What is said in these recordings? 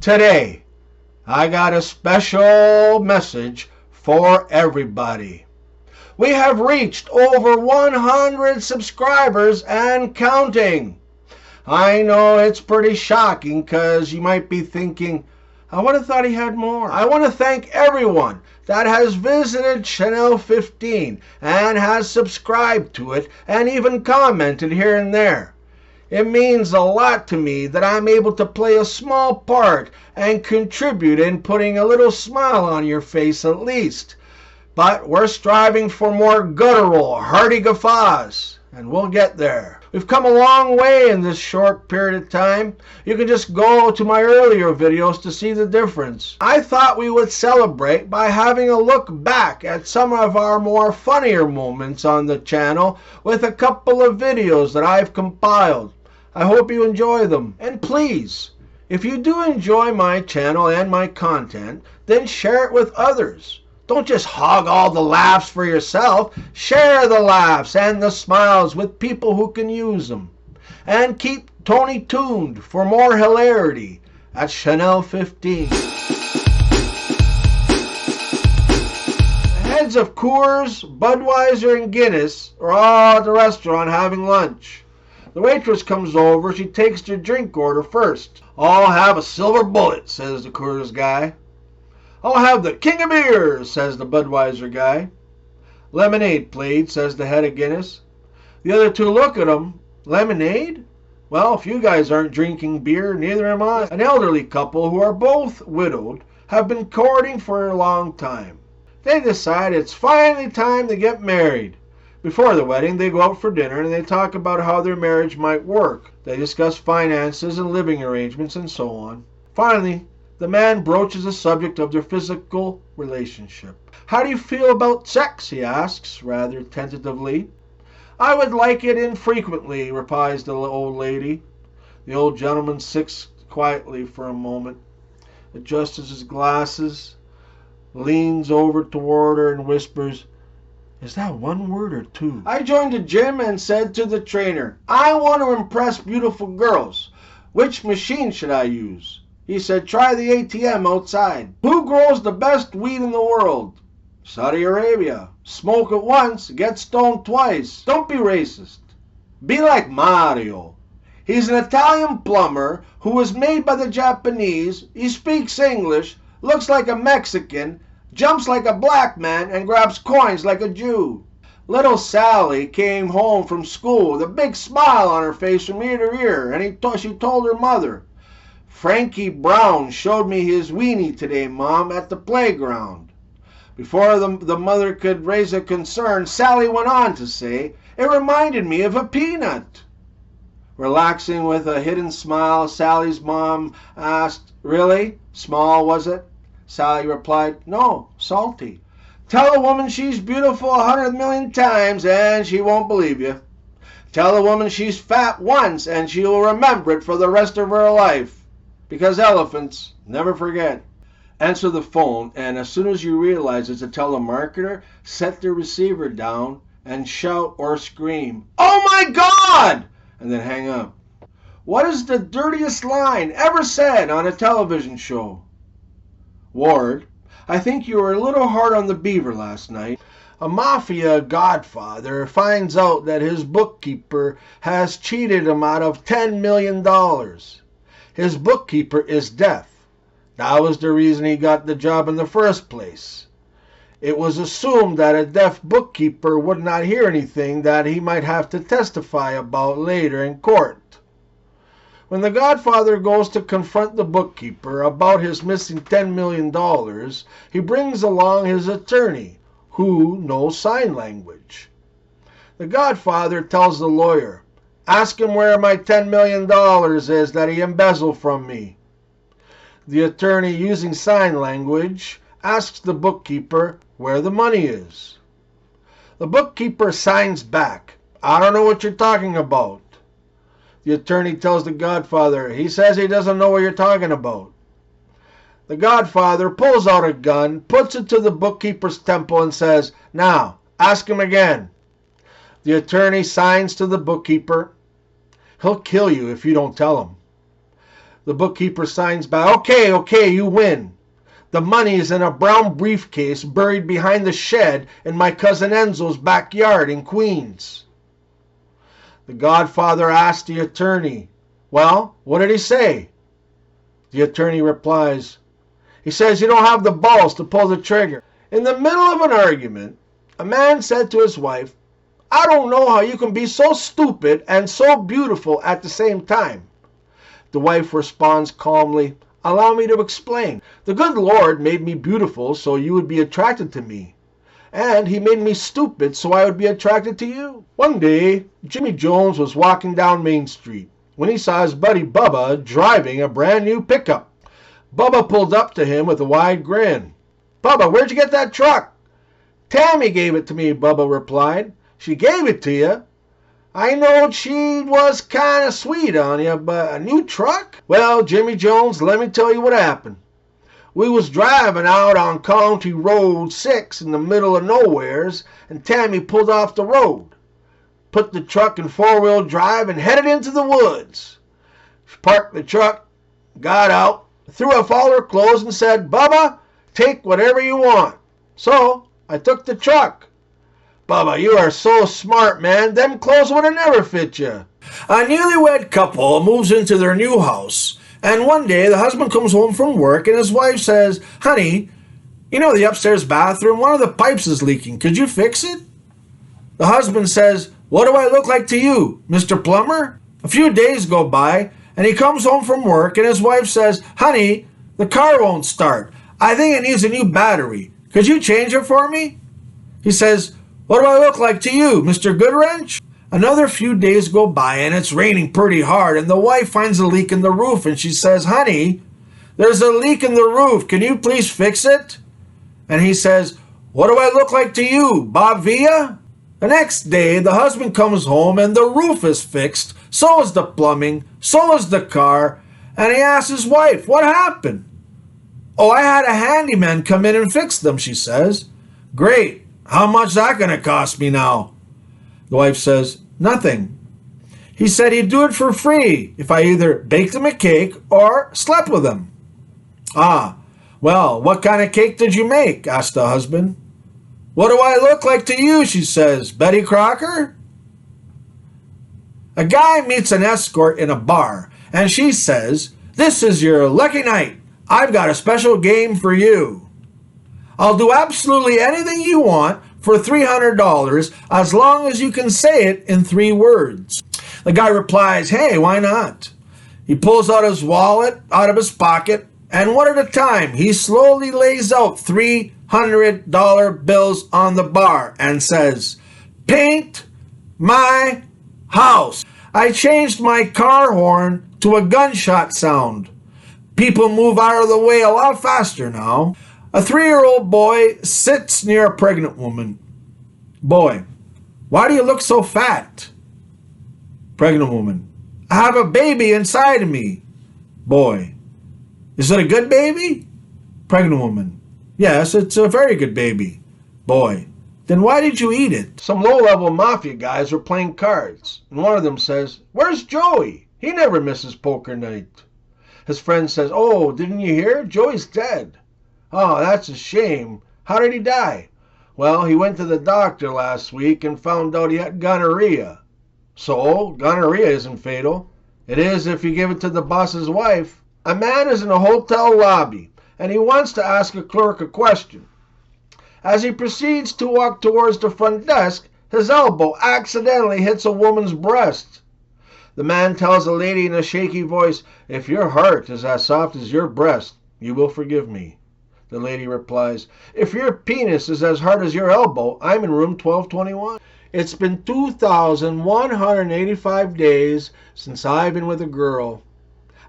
Today, I got a special message for everybody. We have reached over 100 subscribers and counting. I know it's pretty shocking because you might be thinking, I would have thought he had more. I want to thank everyone that has visited Channel 15 and has subscribed to it and even commented here and there. It means a lot to me that I'm able to play a small part and contribute in putting a little smile on your face at least. But we're striving for more guttural, hearty guffaws, and we'll get there. We've come a long way in this short period of time. You can just go to my earlier videos to see the difference. I thought we would celebrate by having a look back at some of our more funnier moments on the channel with a couple of videos that I've compiled. I hope you enjoy them. And please, if you do enjoy my channel and my content, then share it with others. Don't just hog all the laughs for yourself. Share the laughs and the smiles with people who can use them. And keep Tony tuned for more hilarity at Channel 15. The heads of Coors, Budweiser, and Guinness are all at the restaurant having lunch. The waitress comes over. She takes your drink order first. I'll have a silver bullet, says the Coors guy. I'll have the king of beers, says the Budweiser guy. Lemonade, please, says the head of Guinness. The other two look at him. Lemonade? Well, if you guys aren't drinking beer, neither am I. An elderly couple who are both widowed have been courting for a long time. They decide it's finally time to get married. Before the wedding, they go out for dinner and they talk about how their marriage might work. They discuss finances and living arrangements and so on. Finally, the man broaches the subject of their physical relationship. How do you feel about sex, he asks, rather tentatively. I would like it infrequently, replies the old lady. The old gentleman sits quietly for a moment, adjusts his glasses, leans over toward her and whispers, is that one word or two? I joined the gym and said to the trainer, I want to impress beautiful girls. Which machine should I use? He said, try the ATM outside. Who grows the best weed in the world? Saudi Arabia. Smoke it once, get stoned twice. Don't be racist. Be like Mario. He's an Italian plumber who was made by the Japanese. He speaks English, looks like a Mexican, jumps like a black man, and grabs coins like a Jew. Little Sally came home from school with a big smile on her face from ear to ear, and she told her mother, Frankie Brown showed me his weenie today, Mom, at the playground. Before the mother could raise a concern, Sally went on to say, it reminded me of a peanut. Relaxing with a hidden smile, Sally's mom asked, really? Small, was it? Sally replied, no, salty. Tell a woman she's beautiful 100 million times and she won't believe you. Tell a woman she's fat once and she will remember it for the rest of her life. Because elephants never forget. Answer the phone, and as soon as you realize it's a telemarketer, set the receiver down and shout or scream, oh my God! And then hang up. What is the dirtiest line ever said on a television show? Ward, I think you were a little hard on the beaver last night. A mafia godfather finds out that his bookkeeper has cheated him out of $10 million. His bookkeeper is deaf. That was the reason he got the job in the first place. It was assumed that a deaf bookkeeper would not hear anything that he might have to testify about later in court. When the godfather goes to confront the bookkeeper about his missing $10 million, he brings along his attorney, who knows sign language. The godfather tells the lawyer, ask him where my $10 million is that he embezzled from me. The attorney, using sign language, asks the bookkeeper where the money is. The bookkeeper signs back, I don't know what you're talking about. The attorney tells the godfather, he says he doesn't know what you're talking about. The godfather pulls out a gun, puts it to the bookkeeper's temple and says, now, ask him again. The attorney signs to the bookkeeper, he'll kill you if you don't tell him. The bookkeeper signs back, okay, you win. The money is in a brown briefcase buried behind the shed in my cousin Enzo's backyard in Queens. The godfather asked the attorney, well, what did he say? The attorney replies, he says you don't have the balls to pull the trigger. In the middle of an argument, a man said to his wife, I don't know how you can be so stupid and so beautiful at the same time. The wife responds calmly, allow me to explain. The good Lord made me beautiful so you would be attracted to me. And he made me stupid so I would be attracted to you. One day, Jimmy Jones was walking down Main Street when he saw his buddy Bubba driving a brand new pickup. Bubba pulled up to him with a wide grin. Bubba, where'd you get that truck? Tammy gave it to me, Bubba replied. She gave it to you? I knowed she was kind of sweet on you, but a new truck? Well, Jimmy Jones, let me tell you what happened. We was driving out on County Road 6 in the middle of nowheres, and Tammy pulled off the road, put the truck in four-wheel drive, and headed into the woods. She parked the truck, got out, threw off all her clothes, and said, Bubba, take whatever you want. So I took the truck. Bubba, you are so smart, man. Them clothes would have never fit you. A newlywed couple moves into their new house. And one day, the husband comes home from work, and his wife says, honey, you know the upstairs bathroom, one of the pipes is leaking. Could you fix it? The husband says, what do I look like to you, Mr. Plumber? A few days go by, and he comes home from work, and his wife says, honey, the car won't start. I think it needs a new battery. Could you change it for me? He says, what do I look like to you, Mr. Goodwrench? Another few days go by, and it's raining pretty hard, and the wife finds a leak in the roof, and she says, honey, there's a leak in the roof. Can you please fix it? And he says, what do I look like to you, Bob Villa? The next day, the husband comes home, and the roof is fixed, so is the plumbing, so is the car, and he asks his wife, what happened? Oh, I had a handyman come in and fix them, she says. Great. How much is that going to cost me now? The wife says, nothing. He said he'd do it for free if I either baked him a cake or slept with him. Ah, well, what kind of cake did you make? Asked the husband. What do I look like to you? She says, Betty Crocker? A guy meets an escort in a bar, and she says, this is your lucky night. I've got a special game for you. I'll do absolutely anything you want for $300 as long as you can say it in 3 words. The guy replies, hey, why not? He pulls out his wallet out of his pocket, and one at a time, he slowly lays out $300 bills on the bar and says, paint my house. I changed my car horn to a gunshot sound. People move out of the way a lot faster now. A 3-year-old boy sits near a pregnant woman. Boy, why do you look so fat? Pregnant woman, I have a baby inside of me. Boy, is it a good baby? Pregnant woman, yes, it's a very good baby. Boy, then why did you eat it? Some low-level mafia guys are playing cards, and one of them says, where's Joey? He never misses poker night. His friend says, oh, didn't you hear? Joey's dead. Oh, that's a shame. How did he die? Well, he went to the doctor last week and found out he had gonorrhea. So, gonorrhea isn't fatal. It is if you give it to the boss's wife. A man is in a hotel lobby, and he wants to ask a clerk a question. As he proceeds to walk towards the front desk, his elbow accidentally hits a woman's breast. The man tells a lady in a shaky voice, if your heart is as soft as your breast, you will forgive me. The lady replies, if your penis is as hard as your elbow, I'm in room 1221. It's been 2,185 days since I've been with a girl.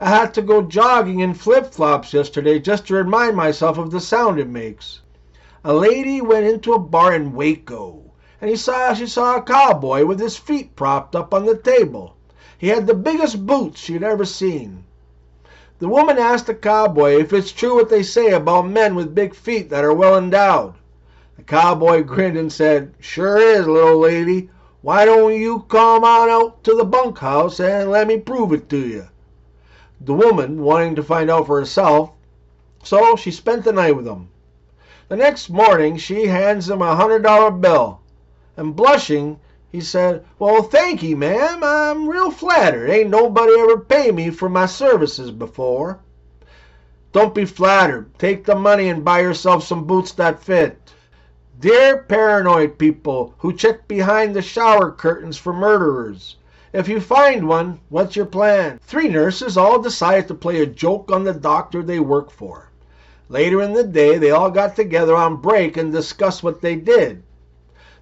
I had to go jogging in flip-flops yesterday just to remind myself of the sound it makes. A lady went into a bar in Waco, and she saw a cowboy with his feet propped up on the table. He had the biggest boots she'd ever seen. The woman asked the cowboy if it's true what they say about men with big feet that are well endowed. The cowboy grinned and said, sure is, little lady. Why don't you come on out to the bunkhouse and let me prove it to you? the woman wanting to find out for herself, so she spent the night with him. The next morning she hands him $100 bill, and blushing, he said, "Well, thank ye, ma'am. I'm real flattered. Ain't nobody ever paid me for my services before." Don't be flattered. Take the money and buy yourself some boots that fit. Dear paranoid people who check behind the shower curtains for murderers, if you find one, what's your plan? 3 nurses all decided to play a joke on the doctor they work for. Later in the day, they all got together on break and discussed what they did.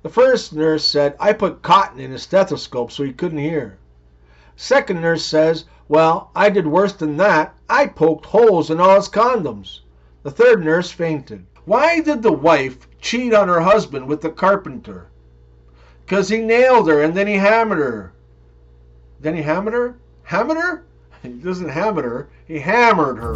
The first nurse said, "I put cotton in his stethoscope so he couldn't hear." Second nurse says, "Well, I did worse than that. I poked holes in all his condoms." The third nurse fainted. Why did the wife cheat on her husband with the carpenter? "'Cause he nailed her and then he hammered her." Then he hammered her? Hammered her? He doesn't hammer her. He hammered her.